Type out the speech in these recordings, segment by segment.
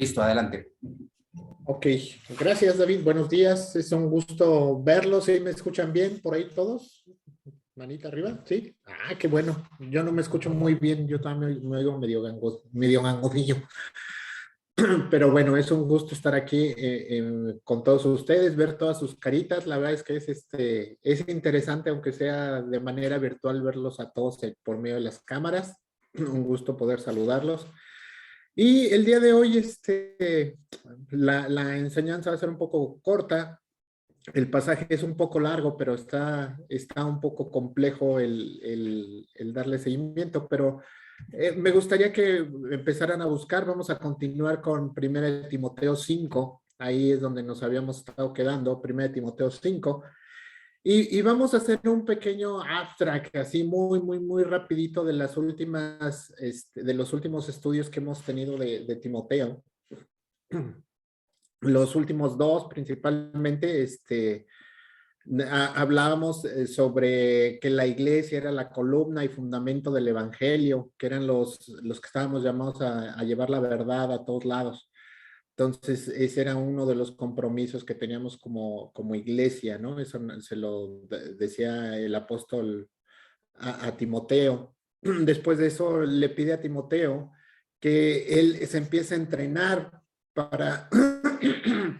Listo, adelante. Ok, gracias David, buenos días, es un gusto verlos, ¿sí me escuchan bien por ahí todos? Manita arriba, ¿sí? Ah, qué bueno, yo no me escucho muy bien, yo también me oigo medio gangodillo, pero bueno, es un gusto estar aquí con todos ustedes, ver todas sus caritas, la verdad es que es interesante, aunque sea de manera virtual, verlos a todos por medio de las cámaras, un gusto poder saludarlos. Y el día de hoy, la enseñanza va a ser un poco corta. El pasaje es un poco largo, pero está un poco complejo el darle seguimiento, pero me gustaría que empezaran a buscar. Vamos a continuar con 1 Timoteo 5. Ahí es donde nos habíamos estado quedando, 1 Timoteo 5. Y vamos a hacer un pequeño abstract, así muy rapidito de las últimas, de los últimos estudios que hemos tenido de Timoteo. Los últimos dos, principalmente, hablábamos sobre que la iglesia era la columna y fundamento del evangelio, que eran los que estábamos llamados a llevar la verdad a todos lados. Entonces, ese era uno de los compromisos que teníamos como iglesia, ¿no? Eso se lo decía el apóstol a Timoteo. Después de eso, le pide a Timoteo que él se empiece a entrenar para,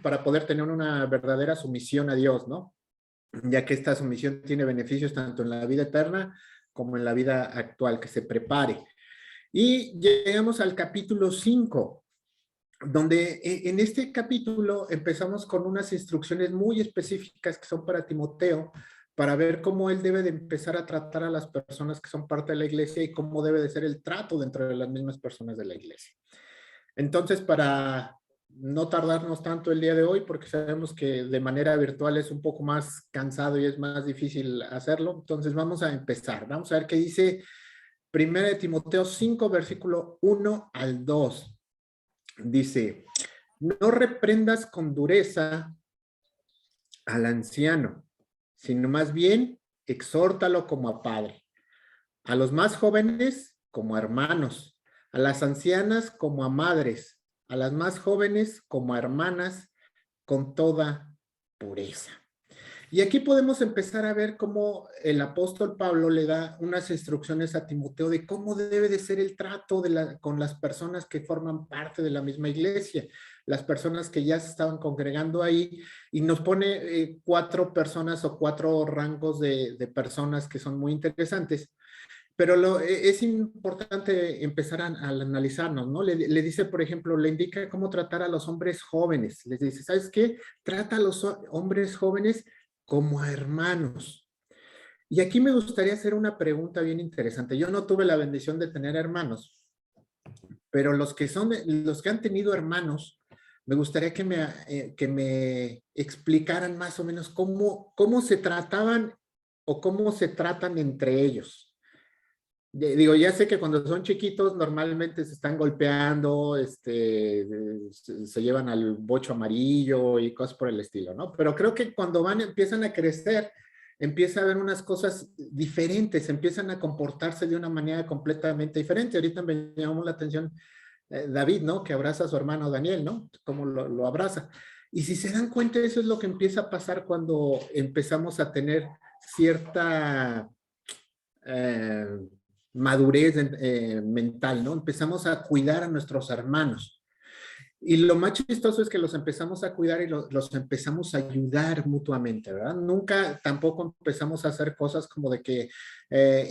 para poder tener una verdadera sumisión a Dios, ¿no? Ya que esta sumisión tiene beneficios tanto en la vida eterna como en la vida actual, que se prepare. Y llegamos al capítulo 5, donde en este capítulo empezamos con unas instrucciones muy específicas que son para Timoteo, para ver cómo él debe de empezar a tratar a las personas que son parte de la iglesia y cómo debe de ser el trato dentro de las mismas personas de la iglesia. Entonces, para no tardarnos tanto el día de hoy, porque sabemos que de manera virtual es un poco más cansado y es más difícil hacerlo, entonces vamos a empezar. Vamos a ver qué dice 1 Timoteo 5, versículo 1 al 2. Dice, no reprendas con dureza al anciano, sino más bien exhórtalo como a padre, a los más jóvenes como a hermanos, a las ancianas como a madres, a las más jóvenes como a hermanas, con toda pureza. Y aquí podemos empezar a ver cómo el apóstol Pablo le da unas instrucciones a Timoteo de cómo debe de ser el trato con las personas que forman parte de la misma iglesia, las personas que ya se estaban congregando ahí, y nos pone 4 personas o 4 rangos de personas que son muy interesantes. Pero es importante empezar a analizarnos, ¿no? Le dice, por ejemplo, le indica cómo tratar a los hombres jóvenes. Les dice, ¿sabes qué? Trata a los hombres jóvenes como a hermanos. Y aquí me gustaría hacer una pregunta bien interesante. Yo no tuve la bendición de tener hermanos, pero los que han tenido hermanos, me gustaría que me explicaran más o menos cómo se trataban o cómo se tratan entre ellos. Digo, ya sé que cuando son chiquitos normalmente se están golpeando, se llevan al bocho amarillo y cosas por el estilo, ¿no? Pero creo que cuando empiezan a crecer, empieza a haber unas cosas diferentes, empiezan a comportarse de una manera completamente diferente. Ahorita me llamó la atención David, ¿no? Que abraza a su hermano Daniel, ¿no? Cómo lo abraza. Y si se dan cuenta, eso es lo que empieza a pasar cuando empezamos a tener cierta eh, madurez mental, ¿no? Empezamos a cuidar a nuestros hermanos. Y lo más chistoso es que los empezamos a cuidar y los empezamos a ayudar mutuamente, ¿verdad? Nunca tampoco empezamos a hacer cosas como de que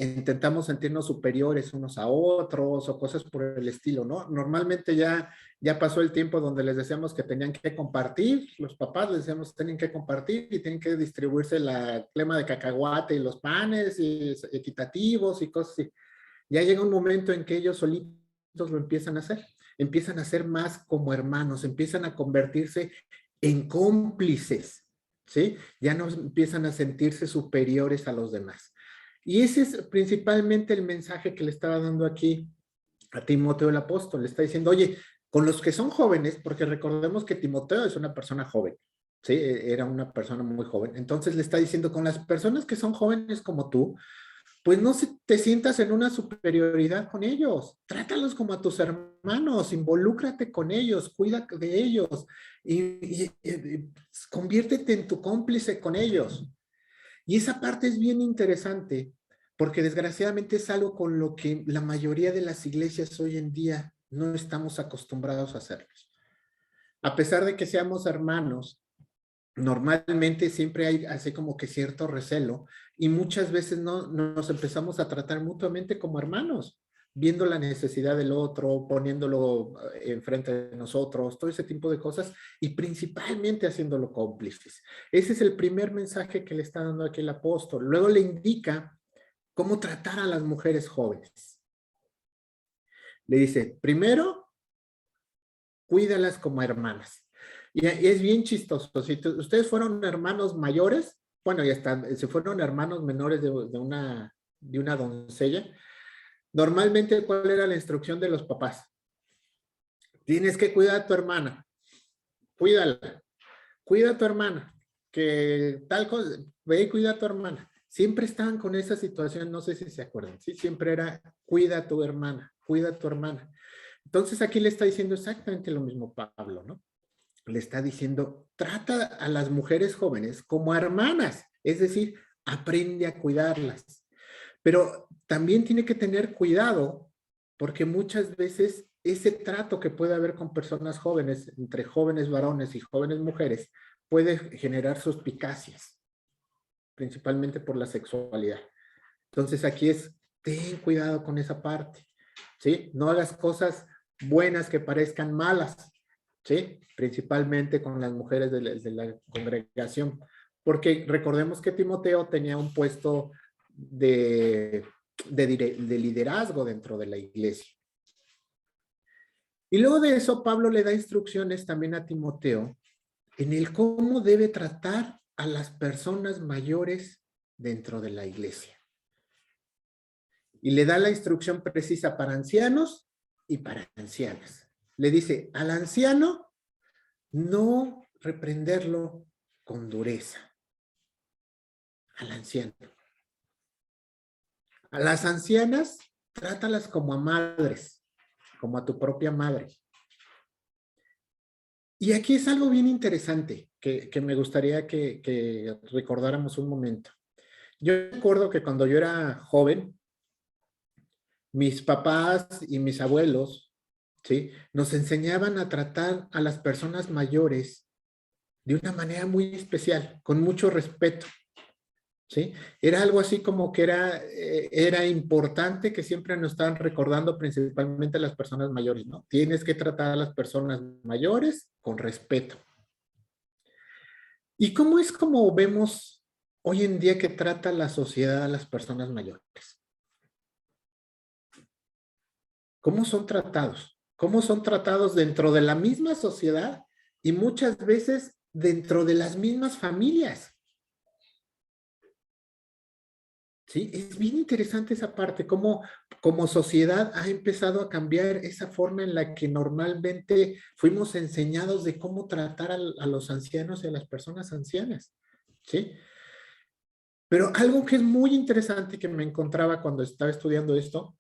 intentamos sentirnos superiores unos a otros o cosas por el estilo, ¿no? Normalmente ya pasó el tiempo donde les decíamos que tenían que compartir, los papás les decíamos que tienen que compartir y tienen que distribuirse la crema de cacahuate y los panes y equitativos y cosas así. Ya llega un momento en que ellos solitos lo empiezan a ser más como hermanos, empiezan a convertirse en cómplices, ¿sí? Ya no empiezan a sentirse superiores a los demás. Y ese es principalmente el mensaje que le estaba dando aquí a Timoteo el apóstol. Le está diciendo, oye, con los que son jóvenes, porque recordemos que Timoteo es una persona joven, ¿sí? Era una persona muy joven. Entonces le está diciendo, con las personas que son jóvenes como tú, pues no te sientas en una superioridad con ellos. Trátalos como a tus hermanos, involúcrate con ellos, cuida de ellos y conviértete en tu cómplice con ellos. Y esa parte es bien interesante, porque desgraciadamente es algo con lo que la mayoría de las iglesias hoy en día no estamos acostumbrados a hacerlos. A pesar de que seamos hermanos, normalmente siempre hay así como que cierto recelo y muchas veces no nos empezamos a tratar mutuamente como hermanos, viendo la necesidad del otro, poniéndolo enfrente de nosotros, todo ese tipo de cosas y principalmente haciéndolo cómplices. Ese es el primer mensaje que le está dando aquí el apóstol. Luego le indica cómo tratar a las mujeres jóvenes. Le dice, primero, cuídalas como hermanas. Y es bien chistoso. Si ustedes fueron hermanos mayores, bueno, ya están, si fueron hermanos menores de una doncella, normalmente, ¿cuál era la instrucción de los papás? Tienes que cuidar a tu hermana, cuídala, cuida a tu hermana, que tal cosa, ve y cuida a tu hermana. Siempre estaban con esa situación, no sé si se acuerdan, ¿sí? Siempre era, cuida a tu hermana, cuida a tu hermana. Entonces aquí le está diciendo exactamente lo mismo Pablo, ¿no? Le está diciendo, trata a las mujeres jóvenes como hermanas, es decir, aprende a cuidarlas. Pero también tiene que tener cuidado porque muchas veces ese trato que puede haber con personas jóvenes, entre jóvenes varones y jóvenes mujeres, puede generar suspicacias, principalmente por la sexualidad. Entonces aquí es, ten cuidado con esa parte, ¿sí? No hagas cosas buenas que parezcan malas, ¿sí? Principalmente con las mujeres de la congregación, porque recordemos que Timoteo tenía un puesto de liderazgo dentro de la iglesia. Y luego de eso, Pablo le da instrucciones también a Timoteo en el cómo debe tratar a las personas mayores dentro de la iglesia. Y le da la instrucción precisa para ancianos y para ancianas. Le dice, al anciano, no reprenderlo con dureza. Al anciano. A las ancianas, trátalas como a madres, como a tu propia madre. Y aquí es algo bien interesante que me gustaría que recordáramos un momento. Yo recuerdo que cuando yo era joven, mis papás y mis abuelos, ¿sí? Nos enseñaban a tratar a las personas mayores de una manera muy especial, con mucho respeto, ¿sí? Era algo así como que era importante que siempre nos estaban recordando principalmente a las personas mayores, ¿no? Tienes que tratar a las personas mayores con respeto. ¿Y cómo es como vemos hoy en día que trata la sociedad a las personas mayores? ¿Cómo son tratados? ¿Cómo son tratados dentro de la misma sociedad y muchas veces dentro de las mismas familias? Sí, es bien interesante esa parte, cómo como sociedad ha empezado a cambiar esa forma en la que normalmente fuimos enseñados de cómo tratar a los ancianos y a las personas ancianas. ¿Sí? Pero algo que es muy interesante que me encontraba cuando estaba estudiando esto,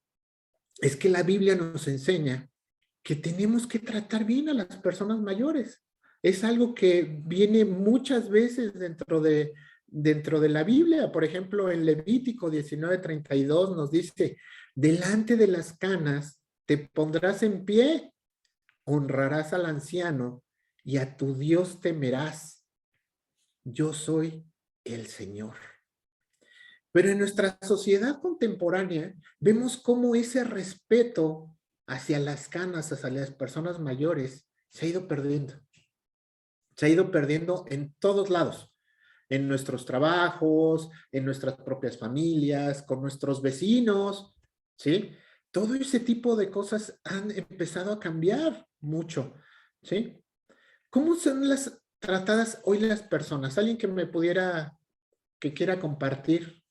es que la Biblia nos enseña que tenemos que tratar bien a las personas mayores. Es algo que viene muchas veces dentro de la Biblia. Por ejemplo, en Levítico 19:32 nos dice, delante de las canas te pondrás en pie, honrarás al anciano y a tu Dios temerás. Yo soy el Señor. Pero en nuestra sociedad contemporánea vemos cómo ese respeto hacia las canas, hacia las personas mayores, se ha ido perdiendo. Se ha ido perdiendo en todos lados, en nuestros trabajos, en nuestras propias familias, con nuestros vecinos, ¿sí? Todo ese tipo de cosas han empezado a cambiar mucho, ¿sí? ¿Cómo son las tratadas hoy las personas? ¿Alguien que quiera compartir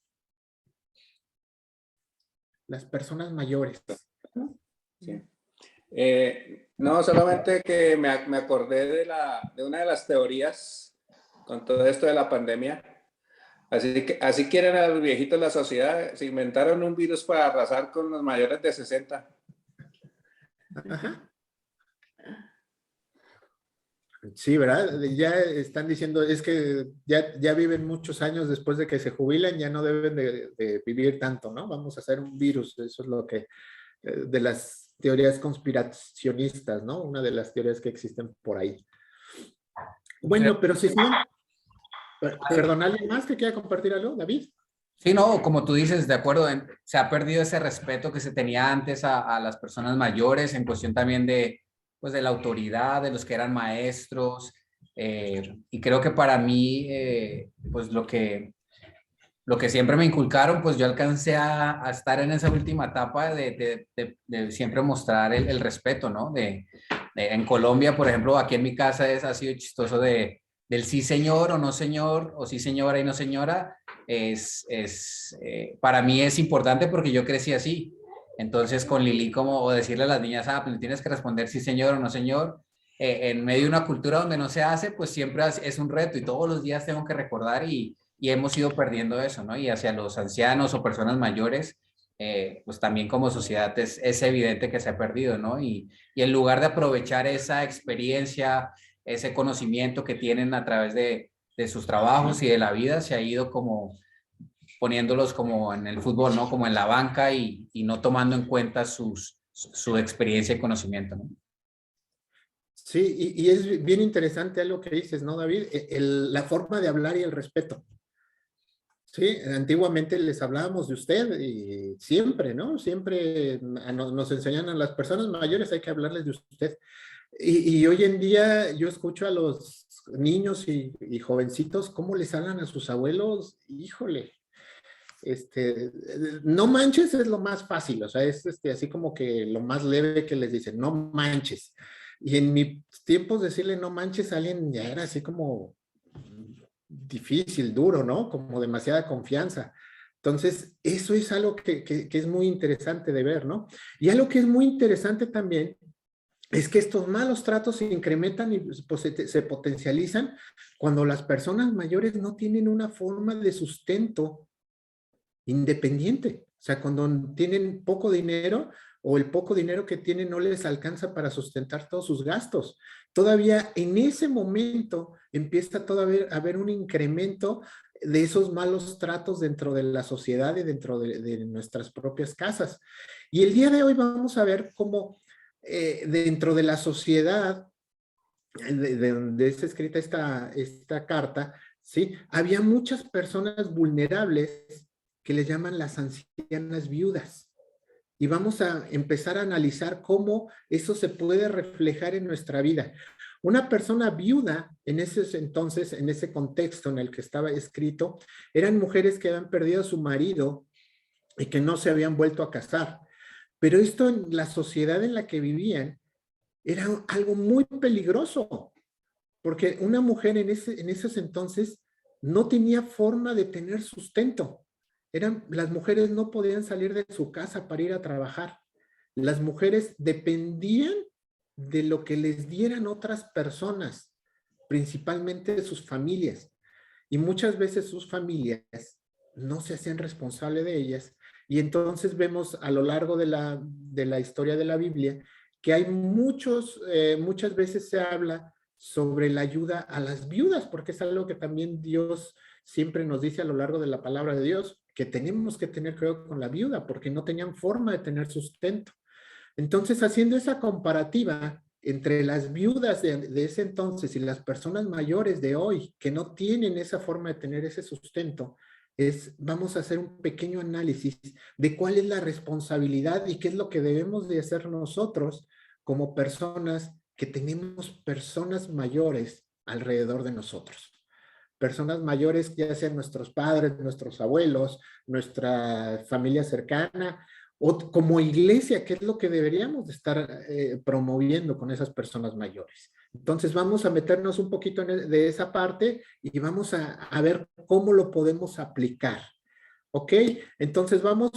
las personas mayores? Sí. No, solamente que me acordé de una de las teorías con todo esto de la pandemia, Así quieren a los viejitos la sociedad. Se inventaron un virus para arrasar con los mayores de 60. Ajá. Sí, ¿verdad? Ya están diciendo, es que ya viven muchos años después de que se jubilan, ya no deben de vivir tanto, ¿no? Vamos a hacer un virus, eso es lo que, de las teorías conspiracionistas, ¿no? Una de las teorías que existen por ahí. Bueno, pero si siguen, perdón, ¿alguien más que quiera compartir algo, David? Sí, no, como tú dices, de acuerdo, se ha perdido ese respeto que se tenía antes a las personas mayores en cuestión también de, pues, de la autoridad, de los que eran maestros, y creo que para mí, pues lo que siempre me inculcaron, pues yo alcancé a estar en esa última etapa de siempre mostrar el respeto, ¿no? En Colombia, por ejemplo, aquí en mi casa ha sido chistoso del sí señor o no señor, o sí señora y no señora, para mí es importante porque yo crecí así. Entonces con Lili, como o decirle a las niñas, pues le tienes que responder sí señor o no señor, en medio de una cultura donde no se hace, pues siempre es un reto y todos los días tengo que recordar y hemos ido perdiendo eso, ¿no? Y hacia los ancianos o personas mayores, pues también como sociedad es evidente que se ha perdido, ¿no? Y en lugar de aprovechar esa experiencia, ese conocimiento que tienen a través de sus trabajos y de la vida, se ha ido como poniéndolos como en el fútbol, ¿no? Como en la banca y no tomando en cuenta su experiencia y conocimiento, ¿no? Sí, y es bien interesante algo que dices, ¿no, David? La forma de hablar y el respeto. Sí, antiguamente les hablábamos de usted y siempre, ¿no? Siempre nos enseñan a las personas mayores hay que hablarles de usted. Y hoy en día yo escucho a los niños y jovencitos cómo les hablan a sus abuelos, híjole, no manches es lo más fácil, o sea, es así como que lo más leve que les dicen, no manches. Y en mis tiempos decirle no manches a alguien ya era así como difícil, duro, ¿no? Como demasiada confianza. Entonces, eso es algo que es muy interesante de ver, ¿no? Y algo que es muy interesante también es que estos malos tratos se incrementan y pues, se potencializan cuando las personas mayores no tienen una forma de sustento independiente. O sea, cuando tienen poco dinero o el poco dinero que tienen no les alcanza para sustentar todos sus gastos. Todavía en ese momento empieza todavía a haber un incremento de esos malos tratos dentro de la sociedad y dentro de nuestras propias casas. Y el día de hoy vamos a ver cómo dentro de la sociedad de donde está escrita esta carta, ¿sí? Había muchas personas vulnerables que le llaman las ancianas viudas. Y vamos a empezar a analizar cómo eso se puede reflejar en nuestra vida. Una persona viuda en ese entonces, en ese contexto en el que estaba escrito, eran mujeres que habían perdido a su marido y que no se habían vuelto a casar. Pero esto en la sociedad en la que vivían era algo muy peligroso, porque una mujer en esos entonces no tenía forma de tener sustento. Las mujeres no podían salir de su casa para ir a trabajar. Las mujeres dependían de lo que les dieran otras personas, principalmente sus familias. Y muchas veces sus familias no se hacían responsable de ellas. Y entonces vemos a lo largo de la historia de la Biblia que hay muchas veces se habla sobre la ayuda a las viudas, porque es algo que también Dios siempre nos dice a lo largo de la palabra de Dios, que tenemos que tener cuidado con la viuda, porque no tenían forma de tener sustento. Entonces, haciendo esa comparativa entre las viudas de ese entonces y las personas mayores de hoy, que no tienen esa forma de tener ese sustento, vamos a hacer un pequeño análisis de cuál es la responsabilidad y qué es lo que debemos de hacer nosotros como personas que tenemos personas mayores alrededor de nosotros. Personas mayores, ya sean nuestros padres, nuestros abuelos, nuestra familia cercana, o como iglesia, ¿qué es lo que deberíamos de estar promoviendo con esas personas mayores? Entonces vamos a meternos un poquito de esa parte y vamos a ver cómo lo podemos aplicar. ¿Ok? Entonces vamos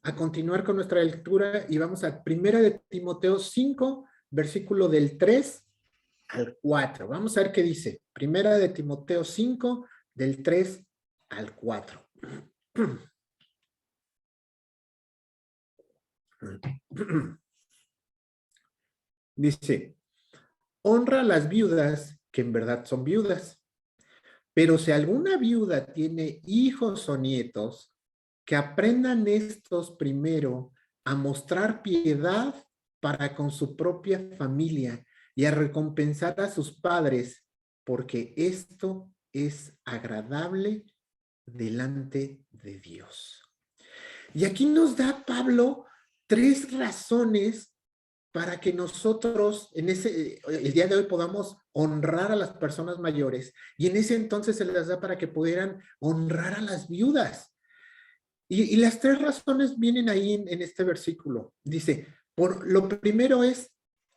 a continuar con nuestra lectura y vamos a 1 de Timoteo 5, versículo del 3 al 4. Vamos a ver qué dice. 1 de Timoteo 5, del 3 al 4. Dice, honra a las viudas que en verdad son viudas, pero si alguna viuda tiene hijos o nietos, que aprendan estos primero a mostrar piedad para con su propia familia y a recompensar a sus padres, porque esto es agradable delante de Dios. Y aquí nos da Pablo 3 razones para que nosotros el día de hoy podamos honrar a las personas mayores, y en ese entonces se les da para que pudieran honrar a las viudas. Y las 3 razones vienen ahí en este versículo. Dice, lo primero es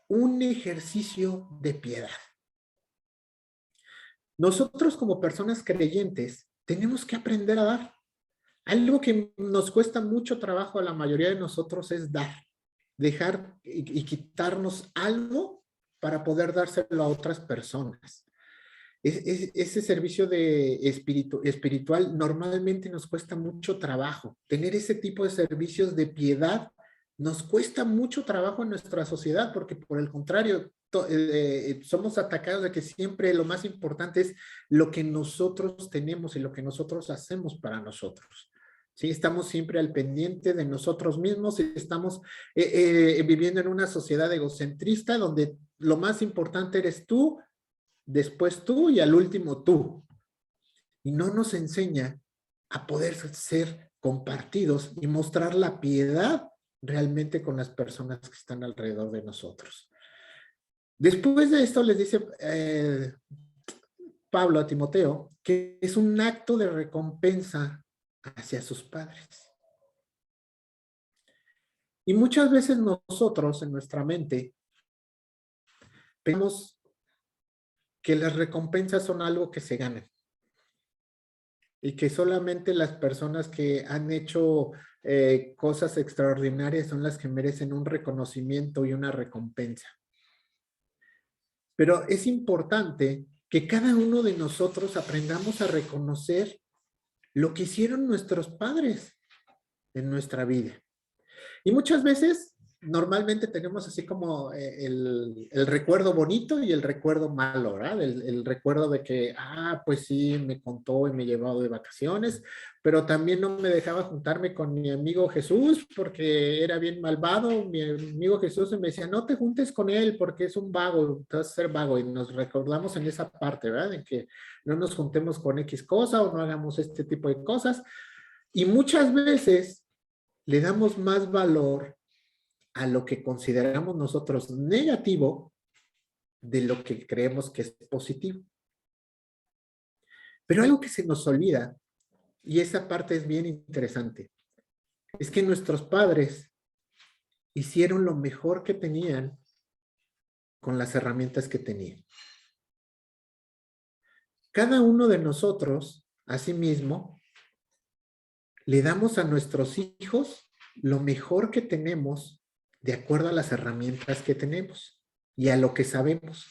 un ejercicio de piedad. Nosotros como personas creyentes tenemos que aprender a dar. Algo que nos cuesta mucho trabajo a la mayoría de nosotros es dar. Dejar y quitarnos algo para poder dárselo a otras personas. Ese servicio de espiritual normalmente nos cuesta mucho trabajo. Tener ese tipo de servicios de piedad nos cuesta mucho trabajo en nuestra sociedad, porque por el contrario, somos atacados de que siempre lo más importante es lo que nosotros tenemos y lo que nosotros hacemos para nosotros. Sí, estamos siempre al pendiente de nosotros mismos y estamos viviendo en una sociedad egocentrista donde lo más importante eres tú, después tú y al último tú. Y no nos enseña a poder ser compartidos y mostrar la piedad realmente con las personas que están alrededor de nosotros. Después de esto les dice Pablo a Timoteo que es un acto de recompensa hacia sus padres. Y muchas veces nosotros en nuestra mente pensamos que las recompensas son algo que se ganan y que solamente las personas que han hecho cosas extraordinarias son las que merecen un reconocimiento y una recompensa. Pero es importante que cada uno de nosotros aprendamos a reconocer lo que hicieron nuestros padres en nuestra vida. Y muchas veces, normalmente tenemos así como el recuerdo bonito y el recuerdo malo, ¿verdad? El recuerdo de que, pues sí, me contó y me llevaba de vacaciones, pero también no me dejaba juntarme con mi amigo Jesús porque era bien malvado. Mi amigo Jesús me decía, no te juntes con él porque es un vago, te vas a ser vago. Y nos recordamos en esa parte, ¿verdad? En que no nos juntemos con X cosa o no hagamos este tipo de cosas. Y muchas veces le damos más valor a lo que consideramos nosotros negativo de lo que creemos que es positivo. Pero algo que se nos olvida, y esa parte es bien interesante, es que nuestros padres hicieron lo mejor que tenían con las herramientas que tenían. Cada uno de nosotros, asimismo, le damos a nuestros hijos lo mejor que tenemos de acuerdo a las herramientas que tenemos y a lo que sabemos.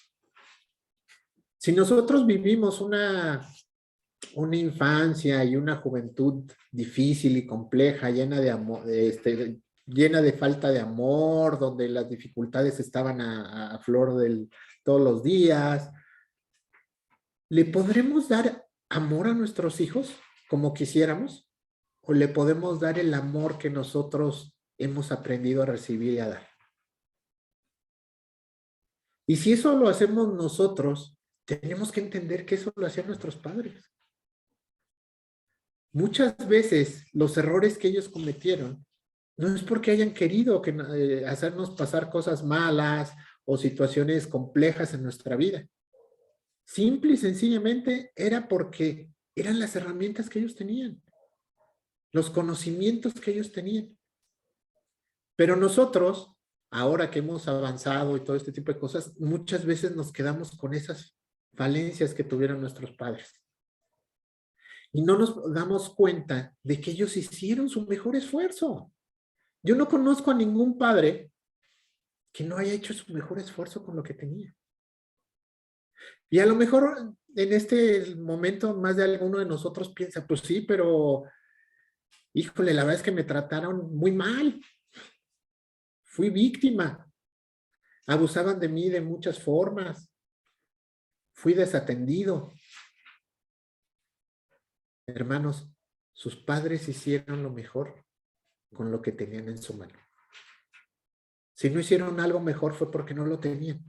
Si nosotros vivimos una infancia y una juventud difícil y compleja, llena de amor, llena de falta de amor, donde las dificultades estaban a flor todos los días, ¿le podremos dar amor a nuestros hijos como quisiéramos? ¿O le podemos dar el amor que nosotros hemos aprendido a recibir y a dar? Y si eso lo hacemos nosotros, tenemos que entender que eso lo hacían nuestros padres. Muchas veces los errores que ellos cometieron no es porque hayan querido hacernos pasar cosas malas o situaciones complejas en nuestra vida. Simple y sencillamente era porque eran las herramientas que ellos tenían, los conocimientos que ellos tenían. Pero nosotros, ahora que hemos avanzado y todo este tipo de cosas, muchas veces nos quedamos con esas falencias que tuvieron nuestros padres. Y no nos damos cuenta de que ellos hicieron su mejor esfuerzo. Yo no conozco a ningún padre que no haya hecho su mejor esfuerzo con lo que tenía. Y a lo mejor en este momento más de alguno de nosotros piensa, pues sí, pero híjole, la verdad es que me trataron muy mal. Fui víctima. Abusaban de mí de muchas formas. Fui desatendido. Hermanos, sus padres hicieron lo mejor con lo que tenían en su mano. Si no hicieron algo mejor fue porque no lo tenían.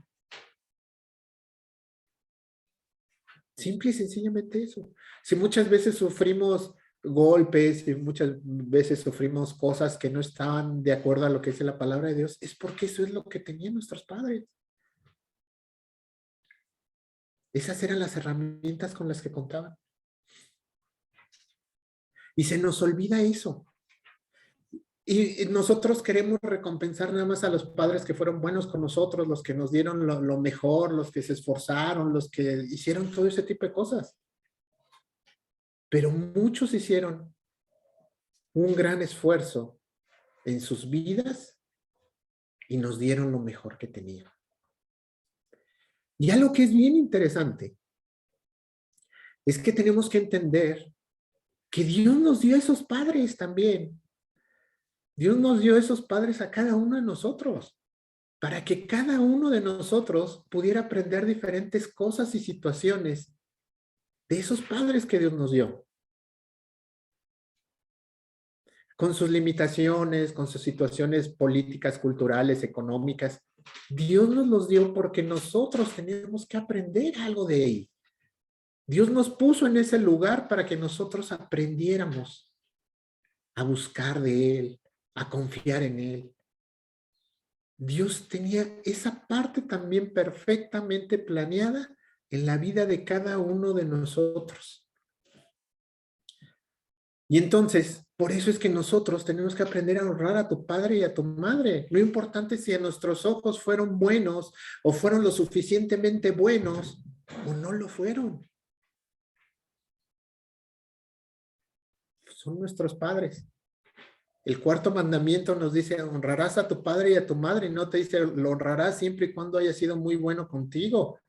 Simple y sencillamente eso. Si muchas veces sufrimos golpes y muchas veces sufrimos cosas que no estaban de acuerdo a lo que dice la palabra de Dios, es porque eso es lo que tenían nuestros padres. Esas eran las herramientas con las que contaban. Y se nos olvida eso. Y nosotros queremos recompensar nada más a los padres que fueron buenos con nosotros, los que nos dieron lo mejor, los que se esforzaron, los que hicieron todo ese tipo de cosas. Pero muchos hicieron un gran esfuerzo en sus vidas y nos dieron lo mejor que tenían. Y algo que es bien interesante es que tenemos que entender que Dios nos dio a esos padres también. Dios nos dio esos padres a cada uno de nosotros, para que cada uno de nosotros pudiera aprender diferentes cosas y situaciones de esos padres que Dios nos dio. Con sus limitaciones, con sus situaciones políticas, culturales, económicas, Dios nos los dio porque nosotros teníamos que aprender algo de Él. Dios nos puso en ese lugar para que nosotros aprendiéramos a buscar de Él, a confiar en Él. Dios tenía esa parte también perfectamente planeada en la vida de cada uno de nosotros. Y entonces, por eso es que nosotros tenemos que aprender a honrar a tu padre y a tu madre. No importante si a nuestros ojos fueron buenos o fueron lo suficientemente buenos o no lo fueron. Son nuestros padres. El cuarto mandamiento nos dice, honrarás a tu padre y a tu madre, y no te dice, lo honrarás siempre y cuando haya sido muy bueno contigo,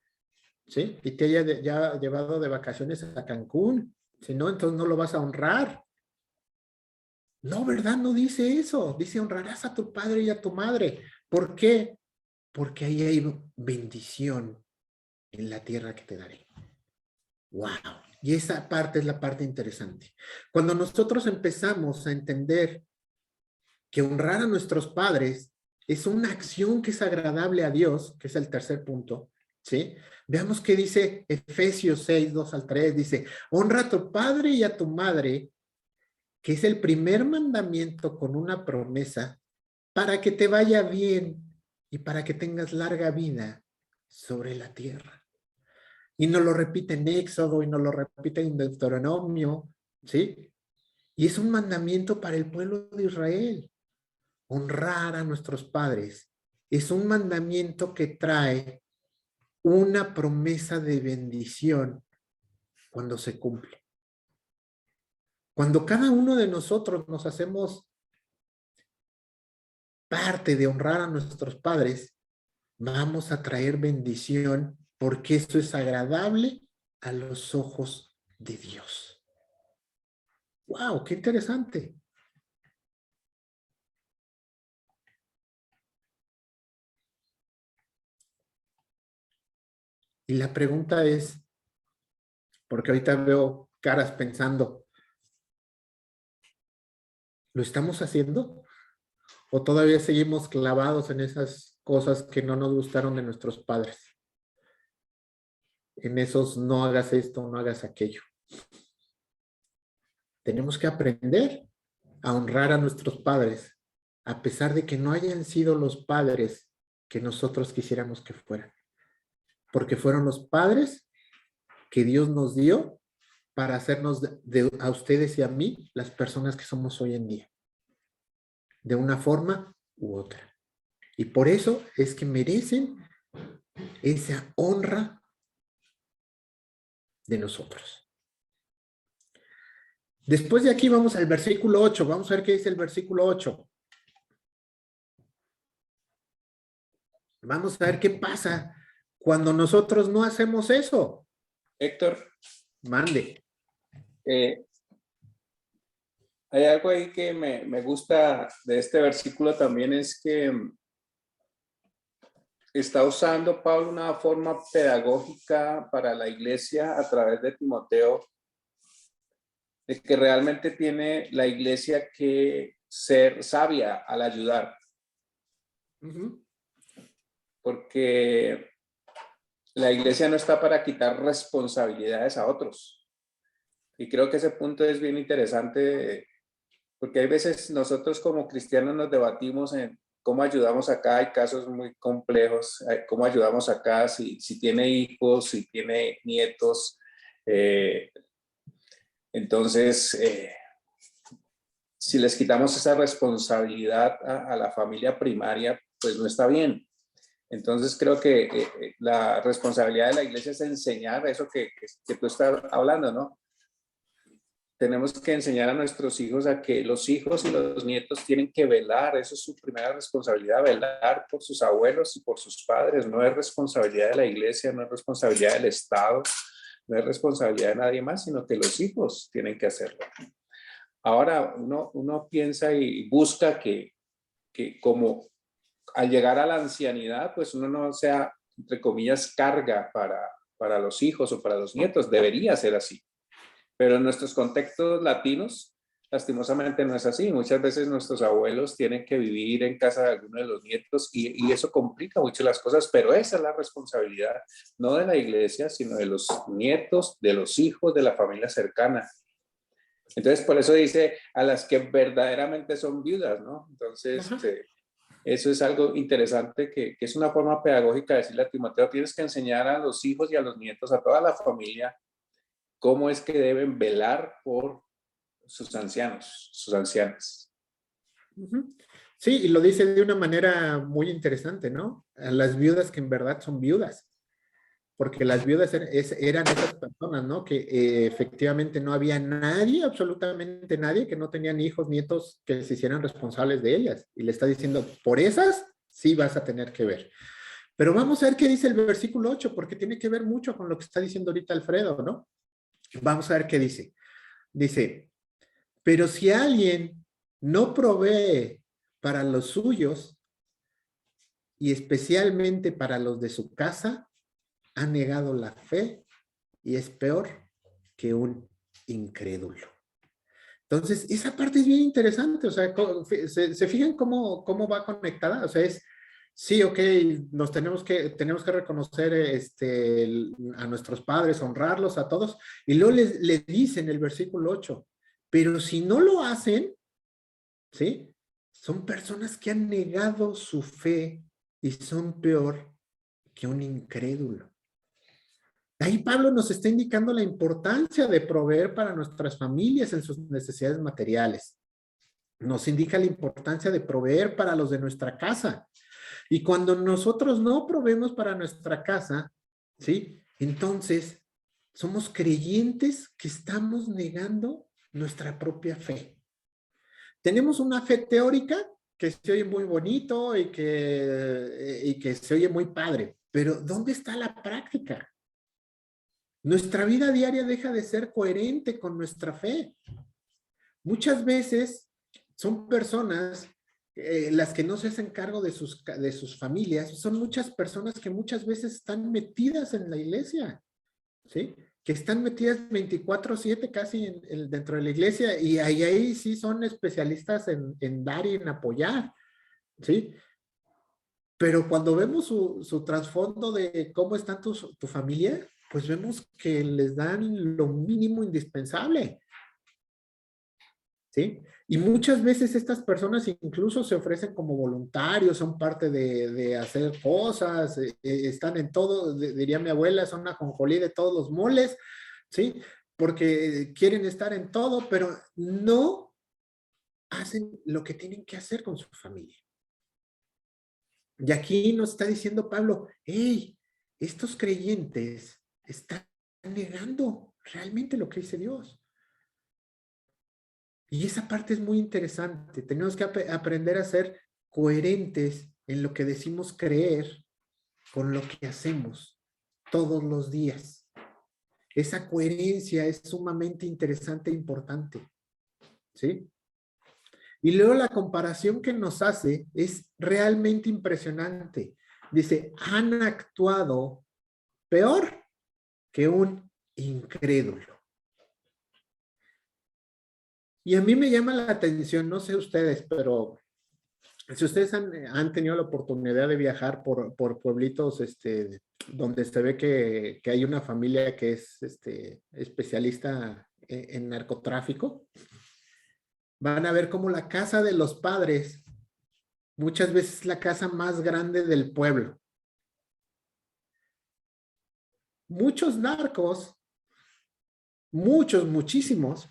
¿sí? Y te haya ya llevado de vacaciones a Cancún. Si no, entonces no lo vas a honrar. No, ¿verdad? No dice eso. Dice, honrarás a tu padre y a tu madre. ¿Por qué? Porque ahí hay bendición en la tierra que te daré. ¡Wow! Y esa parte es la parte interesante. Cuando nosotros empezamos a entender que honrar a nuestros padres es una acción que es agradable a Dios, que es el tercer punto, ¿sí? Veamos qué dice Efesios 6, 2 al 3, dice, honra a tu padre y a tu madre, que es el primer mandamiento con una promesa, para que te vaya bien y para que tengas larga vida sobre la tierra. Y nos lo repite en Éxodo y nos lo repite en Deuteronomio, ¿sí? Y es un mandamiento para el pueblo de Israel. Honrar a nuestros padres es un mandamiento que trae una promesa de bendición cuando se cumple. Cuando cada uno de nosotros nos hacemos parte de honrar a nuestros padres, vamos a traer bendición porque esto es agradable a los ojos de Dios. ¡Wow! ¡Qué interesante! Y la pregunta es, porque ahorita veo caras pensando, ¿lo estamos haciendo? ¿O todavía seguimos clavados en esas cosas que no nos gustaron de nuestros padres? En esos no hagas esto, no hagas aquello. Tenemos que aprender a honrar a nuestros padres, a pesar de que no hayan sido los padres que nosotros quisiéramos que fueran. Porque fueron los padres que Dios nos dio para hacernos a ustedes y a mí las personas que somos hoy en día. De una forma u otra. Y por eso es que merecen esa honra de nosotros. Después de aquí vamos al versículo 8. Vamos a ver qué dice el versículo 8. Vamos a ver qué pasa cuando nosotros no hacemos eso. Héctor, Mande. hay algo ahí que me gusta de este versículo también, es que está usando Pablo una forma pedagógica para la iglesia a través de Timoteo, de que realmente tiene la iglesia que ser sabia al ayudar, porque la iglesia no está para quitar responsabilidades a otros. Y creo que ese punto es bien interesante, porque hay veces nosotros como cristianos nos debatimos en cómo ayudamos acá. Hay casos muy complejos, cómo ayudamos acá, si tiene hijos, si tiene nietos. Entonces, si les quitamos esa responsabilidad a la familia primaria, pues no está bien. Entonces creo que la responsabilidad de la iglesia es enseñar eso que tú estás hablando, ¿no? Tenemos que enseñar a nuestros hijos a que los hijos y los nietos tienen que velar. Eso es su primera responsabilidad, velar por sus abuelos y por sus padres. No es responsabilidad de la iglesia, no es responsabilidad del Estado, no es responsabilidad de nadie más, sino que los hijos tienen que hacerlo. Ahora uno piensa y busca que como al llegar a la ancianidad, pues uno no sea, entre comillas, carga para los hijos o para los nietos. Debería ser así. Pero en nuestros contextos latinos, lastimosamente no es así. Muchas veces nuestros abuelos tienen que vivir en casa de alguno de los nietos y eso complica mucho las cosas, pero esa es la responsabilidad, no de la iglesia, sino de los nietos, de los hijos, de la familia cercana. Entonces, por eso dice a las que verdaderamente son viudas, ¿no? Entonces, eso es algo interesante que es una forma pedagógica de decirle a Timoteo, tienes que enseñar a los hijos y a los nietos, a toda la familia, cómo es que deben velar por sus ancianos, sus ancianas. Sí, y lo dice de una manera muy interesante, ¿no? A las viudas que en verdad son viudas, porque las viudas eran esas personas, ¿no? Que efectivamente no había nadie, absolutamente nadie, que no tenían hijos, nietos que se hicieran responsables de ellas. Y le está diciendo, por esas sí vas a tener que ver. Pero vamos a ver qué dice el versículo 8, porque tiene que ver mucho con lo que está diciendo ahorita Alfredo, ¿no? Vamos a ver qué dice. Dice, pero si alguien no provee para los suyos y especialmente para los de su casa, ha negado la fe y es peor que un incrédulo. Entonces, esa parte es bien interesante, o sea, se fijan cómo va conectada, o sea, es, sí, ok, tenemos que reconocer a nuestros padres, honrarlos a todos, y luego les dice en el versículo 8, pero si no lo hacen, ¿sí? Son personas que han negado su fe y son peor que un incrédulo. Ahí Pablo nos está indicando la importancia de proveer para nuestras familias en sus necesidades materiales. Nos indica la importancia de proveer para los de nuestra casa. Y cuando nosotros no proveemos para nuestra casa, ¿sí? Entonces, somos creyentes que estamos negando nuestra propia fe. Tenemos una fe teórica que se oye muy bonito y que se oye muy padre, pero ¿dónde está la práctica? Nuestra vida diaria deja de ser coherente con nuestra fe. Muchas veces son personas, las que no se hacen cargo de sus familias, son muchas personas que muchas veces están metidas en la iglesia, ¿sí? Que están metidas 24/7 casi dentro de la iglesia y ahí sí son especialistas en dar y en apoyar, ¿sí? Pero cuando vemos su trasfondo de cómo está tu familia, pues vemos que les dan lo mínimo indispensable, ¿sí? Y muchas veces estas personas incluso se ofrecen como voluntarios, son parte de hacer cosas, están en todo, diría mi abuela, son una ajonjolí de todos los moles, ¿sí? Porque quieren estar en todo, pero no hacen lo que tienen que hacer con su familia. Y aquí nos está diciendo Pablo, hey, estos creyentes están negando realmente lo que dice Dios. Y esa parte es muy interesante. Tenemos que aprender a ser coherentes en lo que decimos creer con lo que hacemos todos los días. Esa coherencia es sumamente interesante e importante, ¿sí? Y luego la comparación que nos hace es realmente impresionante. Dice, han actuado peor que un incrédulo. Y a mí me llama la atención, no sé ustedes, pero si ustedes han tenido la oportunidad de viajar por pueblitos donde se ve que hay una familia que es especialista en narcotráfico, van a ver cómo la casa de los padres muchas veces es la casa más grande del pueblo. Muchos narcos, muchísimos,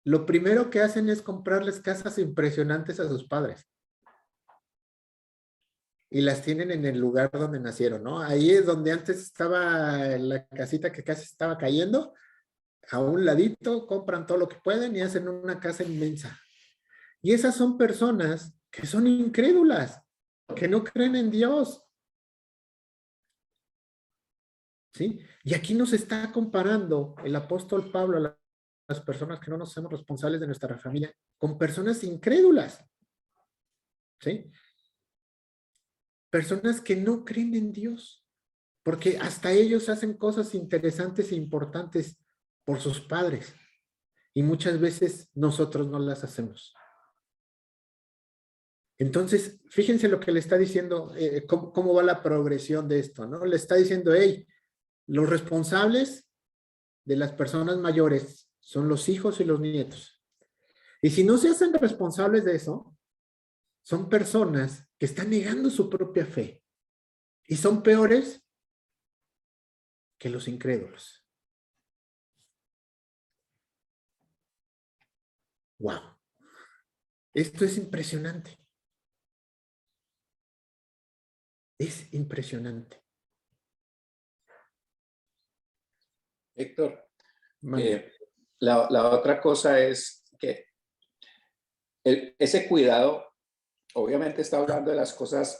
lo primero que hacen es comprarles casas impresionantes a sus padres. Y las tienen en el lugar donde nacieron, ¿no? Ahí es donde antes estaba la casita que casi estaba cayendo. A un ladito compran todo lo que pueden y hacen una casa inmensa. Y esas son personas que son incrédulas, que no creen en Dios. ¿Sí? Y aquí nos está comparando el apóstol Pablo a las personas que no nos hacemos responsables de nuestra familia con personas incrédulas. ¿Sí? Personas que no creen en Dios, porque hasta ellos hacen cosas interesantes e importantes por sus padres. Y muchas veces nosotros no las hacemos. Entonces, fíjense lo que le está diciendo, cómo va la progresión de esto, ¿no? Le está diciendo, hey, los responsables de las personas mayores son los hijos y los nietos. Y si no se hacen responsables de eso, son personas que están negando su propia fe. Y son peores que los incrédulos. ¡Wow! Esto es impresionante. Es impresionante. Héctor, la otra cosa es que ese cuidado, obviamente está hablando de las cosas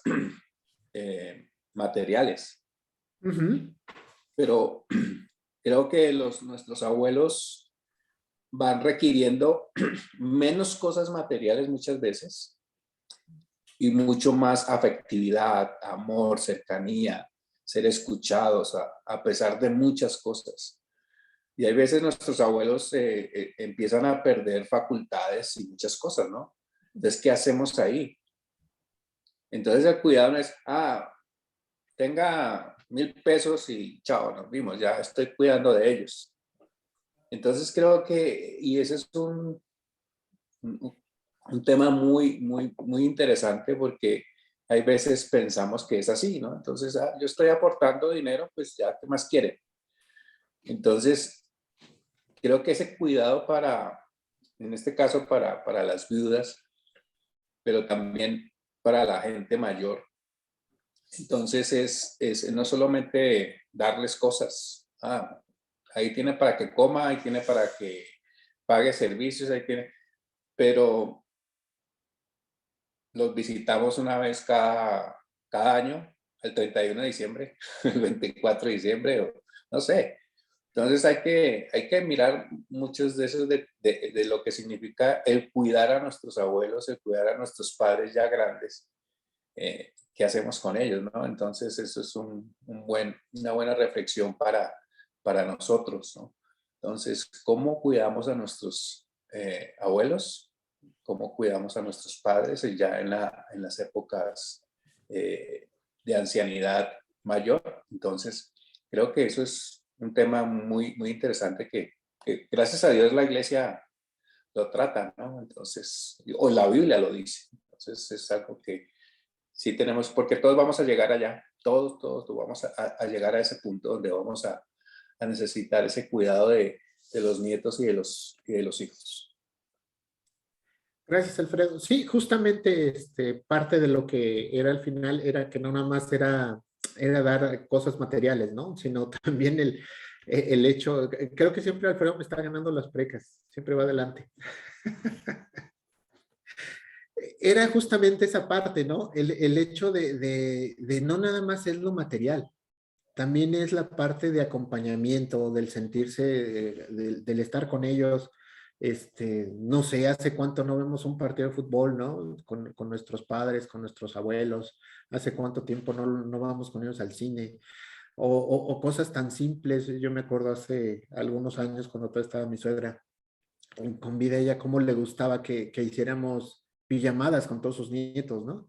materiales, pero creo que nuestros abuelos van requiriendo menos cosas materiales muchas veces y mucho más afectividad, amor, cercanía, ser escuchados a pesar de muchas cosas. Y hay veces nuestros abuelos empiezan a perder facultades y muchas cosas, ¿no? Entonces, ¿qué hacemos ahí? Entonces el cuidado no es, tenga 1,000 pesos y chao, nos vimos, ya estoy cuidando de ellos. Entonces creo que, y ese es un tema muy interesante porque hay veces pensamos que es así, ¿no? Entonces, yo estoy aportando dinero, pues ya, ¿qué más quiere? Entonces, creo que ese cuidado en este caso para las viudas, pero también para la gente mayor. Entonces, es no solamente darles cosas, ahí tiene para que coma, ahí tiene para que pague servicios, ahí tiene, pero los visitamos una vez cada año, el 31 de diciembre, el 24 de diciembre, o no sé. Entonces hay que mirar muchos de esos de lo que significa el cuidar a nuestros abuelos, el cuidar a nuestros padres ya grandes, qué hacemos con ellos, ¿no? Entonces eso es una buena reflexión para nosotros, ¿no? Entonces, ¿cómo cuidamos a nuestros abuelos? ¿Cómo cuidamos a nuestros padres ya en las épocas de ancianidad mayor? Entonces, creo que eso es un tema muy interesante que gracias a Dios la iglesia lo trata, ¿no? Entonces, o la Biblia lo dice. Entonces, es algo que sí tenemos, porque todos vamos a llegar allá, todos vamos a llegar a ese punto donde vamos a necesitar ese cuidado de los nietos y de los hijos. Gracias, Alfredo. Sí, justamente parte de lo que era al final era que no nada más era dar cosas materiales, ¿no? Sino también el hecho, creo que siempre Alfredo me está ganando las precas, siempre va adelante. era justamente esa parte, ¿no? El hecho de no nada más es lo material, también es la parte de acompañamiento, del sentirse, del estar con ellos. No sé, hace cuánto no vemos un partido de fútbol, ¿no? Con nuestros padres, con nuestros abuelos, hace cuánto tiempo no vamos con ellos al cine, o cosas tan simples. Yo me acuerdo hace algunos años cuando todavía estaba mi suegra, con vida ella, cómo le gustaba que hiciéramos pijamadas con todos sus nietos, ¿no?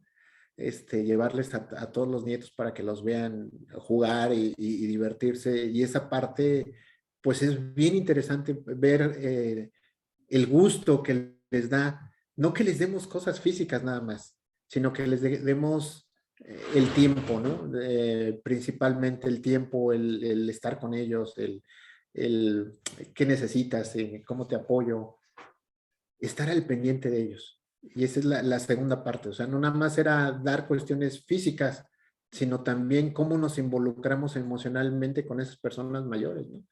Llevarles a todos los nietos para que los vean jugar y divertirse. Y esa parte, pues es bien interesante ver el gusto que les da, no que les demos cosas físicas nada más, sino que les demos el tiempo, ¿no? Principalmente el tiempo, el estar con ellos, el qué necesitas, cómo te apoyo, estar al pendiente de ellos. Y esa es la segunda parte, o sea, no nada más era dar cuestiones físicas, sino también cómo nos involucramos emocionalmente con esas personas mayores, ¿no?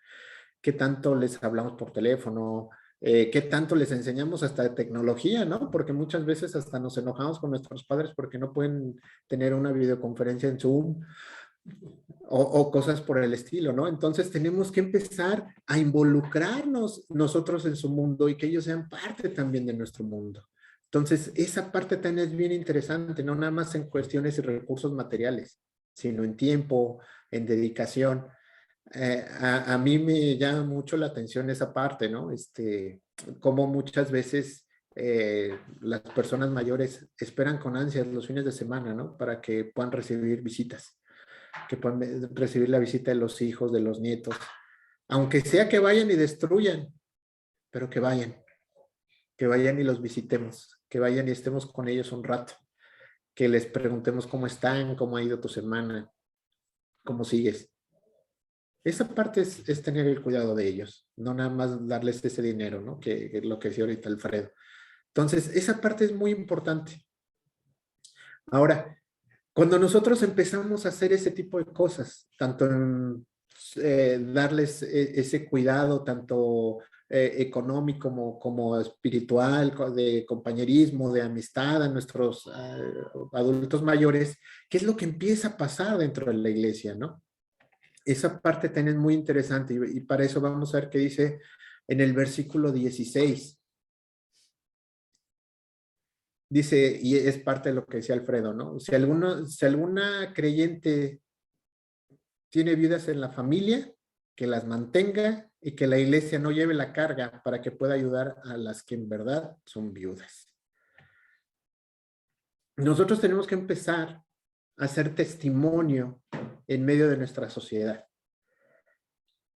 ¿Qué tanto les hablamos por teléfono? ¿Qué tanto les enseñamos hasta de tecnología, ¿no? Porque muchas veces hasta nos enojamos con nuestros padres porque no pueden tener una videoconferencia en Zoom o cosas por el estilo, ¿no? Entonces tenemos que empezar a involucrarnos nosotros en su mundo y que ellos sean parte también de nuestro mundo. Entonces, esa parte también es bien interesante, no nada más en cuestiones y recursos materiales, sino en tiempo, en dedicación. A mí me llama mucho la atención esa parte, ¿no? Cómo muchas veces las personas mayores esperan con ansias los fines de semana, ¿no? Para que puedan recibir visitas, que puedan recibir la visita de los hijos, de los nietos, aunque sea que vayan y destruyan, pero que vayan y los visitemos, que vayan y estemos con ellos un rato, que les preguntemos cómo están, cómo ha ido tu semana, cómo sigues. Esa parte es tener el cuidado de ellos, no nada más darles ese dinero, ¿no? Que es lo que decía ahorita Alfredo. Entonces, esa parte es muy importante. Ahora, cuando nosotros empezamos a hacer ese tipo de cosas, tanto en darles ese cuidado, tanto económico como espiritual, de compañerismo, de amistad a nuestros adultos mayores, ¿qué es lo que empieza a pasar dentro de la iglesia, no? Esa parte también es muy interesante y para eso vamos a ver qué dice en el versículo 16. Dice, y es parte de lo que decía Alfredo, ¿no? Si alguna creyente tiene viudas en la familia, que las mantenga y que la iglesia no lleve la carga para que pueda ayudar a las que en verdad son viudas. Nosotros tenemos que empezar a hacer testimonio en medio de nuestra sociedad.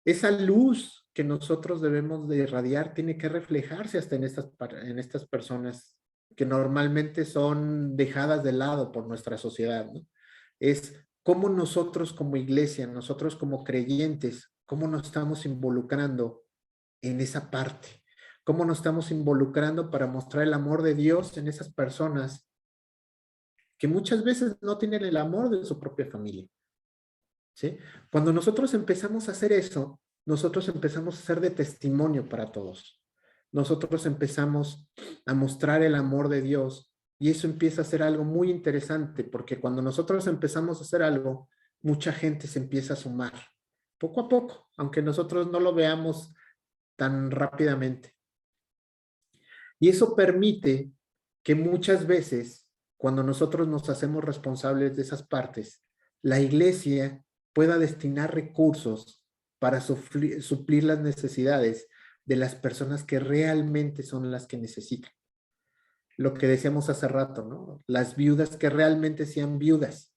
Esa luz que nosotros debemos de irradiar tiene que reflejarse hasta en estas personas que normalmente son dejadas de lado por nuestra sociedad, ¿no? Es cómo nosotros como iglesia, nosotros como creyentes, cómo nos estamos involucrando en esa parte, cómo nos estamos involucrando para mostrar el amor de Dios en esas personas que muchas veces no tienen el amor de su propia familia, ¿sí? Cuando nosotros empezamos a hacer eso, nosotros empezamos a ser de testimonio para todos. Nosotros empezamos a mostrar el amor de Dios y eso empieza a ser algo muy interesante porque cuando nosotros empezamos a hacer algo, mucha gente se empieza a sumar, poco a poco, aunque nosotros no lo veamos tan rápidamente. Y eso permite que muchas veces, cuando nosotros nos hacemos responsables de esas partes, la iglesia pueda destinar recursos para suplir las necesidades de las personas que realmente son las que necesitan. Lo que decíamos hace rato, ¿no? Las viudas que realmente sean viudas.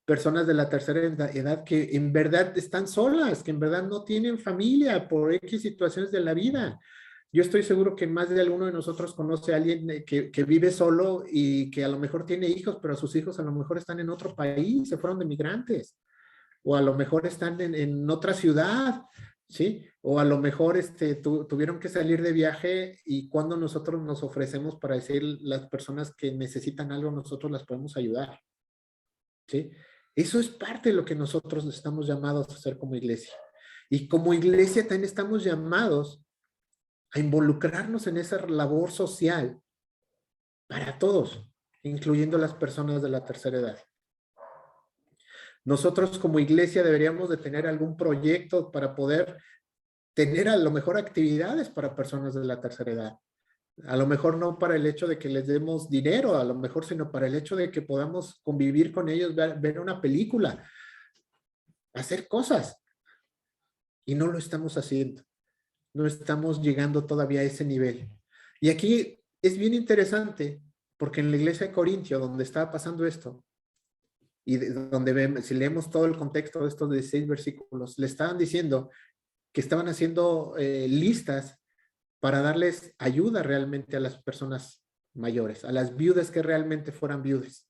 Personas de la tercera edad que en verdad están solas, que en verdad no tienen familia por X situaciones de la vida. Yo estoy seguro que más de alguno de nosotros conoce a alguien que vive solo y que a lo mejor tiene hijos, pero sus hijos a lo mejor están en otro país, se fueron de migrantes, o a lo mejor están en otra ciudad, ¿sí? O a lo mejor tuvieron que salir de viaje y cuando nosotros nos ofrecemos para decir las personas que necesitan algo, nosotros las podemos ayudar, ¿sí? Eso es parte de lo que nosotros estamos llamados a hacer como iglesia. Y como iglesia también estamos llamados a involucrarnos en esa labor social para todos. incluyendo las personas de la tercera edad. Nosotros como iglesia deberíamos de tener algún proyecto para poder tener a lo mejor actividades para personas de la tercera edad. A lo mejor no para el hecho de que les demos dinero, a lo mejor, sino para el hecho de que podamos convivir con ellos, ver una película, hacer cosas. Y no lo estamos haciendo. No estamos llegando todavía a ese nivel. Y aquí es bien interesante, porque en la iglesia de Corintio, donde estaba pasando esto, y donde vemos, si leemos todo el contexto de estos 16 versículos, le estaban diciendo que estaban haciendo listas para darles ayuda realmente a las personas mayores, a las viudas que realmente fueran viudas.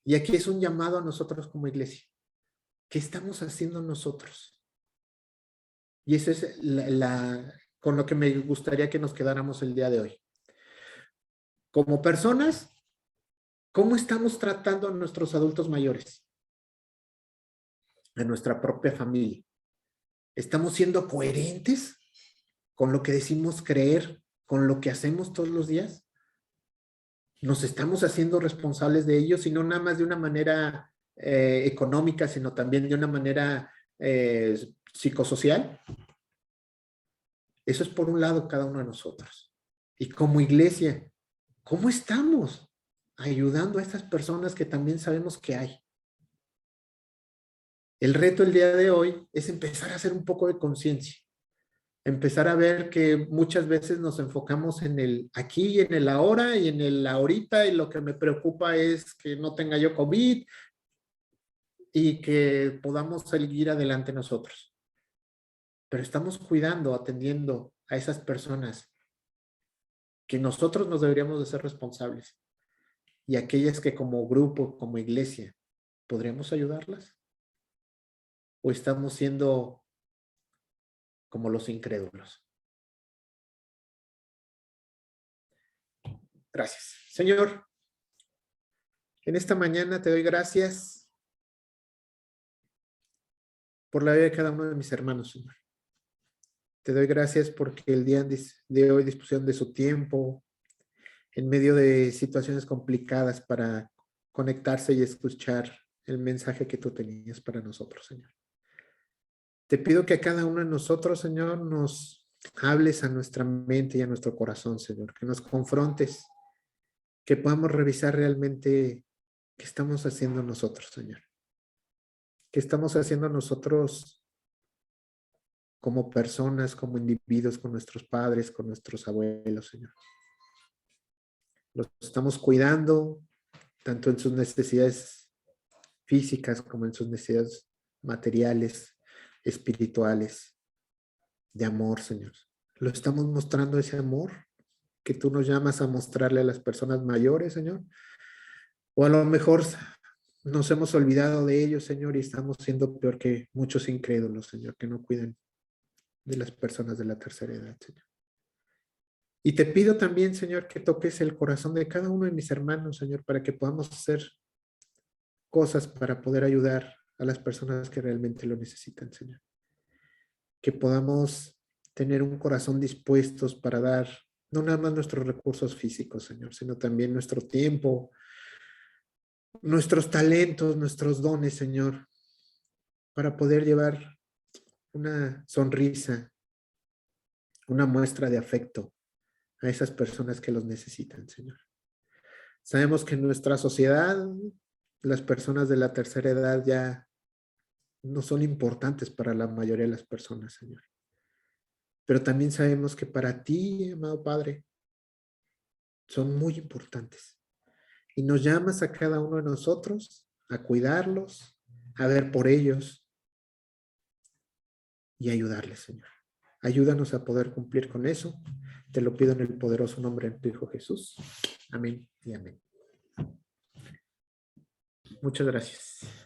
Y aquí es un llamado a nosotros como iglesia. ¿Qué estamos haciendo nosotros? Y eso es con lo que me gustaría que nos quedáramos el día de hoy. Como personas, ¿cómo estamos tratando a nuestros adultos mayores? A nuestra propia familia. ¿Estamos siendo coherentes con lo que decimos creer, con lo que hacemos todos los días? ¿Nos estamos haciendo responsables de ellos, y no nada más de una manera económica, sino también de una manera psicosocial? Eso es por un lado cada uno de nosotros. Y como iglesia, ¿cómo estamos ayudando a estas personas que también sabemos que hay? El reto el día de hoy es empezar a hacer un poco de conciencia. Empezar a ver que muchas veces nos enfocamos en el aquí y en el ahora y en el ahorita, y lo que me preocupa es que no tenga yo COVID y que podamos seguir adelante nosotros. Pero estamos cuidando, atendiendo a esas personas que nosotros nos deberíamos de ser responsables, y aquellas que como grupo, como iglesia, ¿podríamos ayudarlas? ¿O estamos siendo como los incrédulos? Gracias. Señor, en esta mañana te doy gracias por la vida de cada uno de mis hermanos, Señor. Te doy gracias porque el día de hoy dispusieron de su tiempo en medio de situaciones complicadas para conectarse y escuchar el mensaje que tú tenías para nosotros, Señor. Te pido que a cada uno de nosotros, Señor, nos hables a nuestra mente y a nuestro corazón, Señor, que nos confrontes, que podamos revisar realmente qué estamos haciendo nosotros, Señor. ¿Qué estamos haciendo nosotros como personas, como individuos, con nuestros padres, con nuestros abuelos, Señor? Los estamos cuidando tanto en sus necesidades físicas como en sus necesidades materiales, espirituales, de amor, Señor. Lo estamos mostrando, ese amor que tú nos llamas a mostrarle a las personas mayores, Señor. O a lo mejor nos hemos olvidado de ellos, Señor, y estamos siendo peor que muchos incrédulos, Señor, que no cuidan de las personas de la tercera edad, Señor. Y te pido también, Señor, que toques el corazón de cada uno de mis hermanos, Señor, para que podamos hacer cosas para poder ayudar a las personas que realmente lo necesitan, Señor. Que podamos tener un corazón dispuestos para dar no nada más nuestros recursos físicos, Señor, sino también nuestro tiempo, nuestros talentos, nuestros dones, Señor, para poder llevar una sonrisa, una muestra de afecto a esas personas que los necesitan, Señor. Sabemos que en nuestra sociedad las personas de la tercera edad ya no son importantes para la mayoría de las personas, Señor. Pero también sabemos que para ti, amado Padre, son muy importantes. Y nos llamas a cada uno de nosotros a cuidarlos, a ver por ellos y ayudarles, Señor. Ayúdanos a poder cumplir con eso. Te lo pido en el poderoso nombre de tu Hijo Jesús. Amén y amén. Muchas gracias.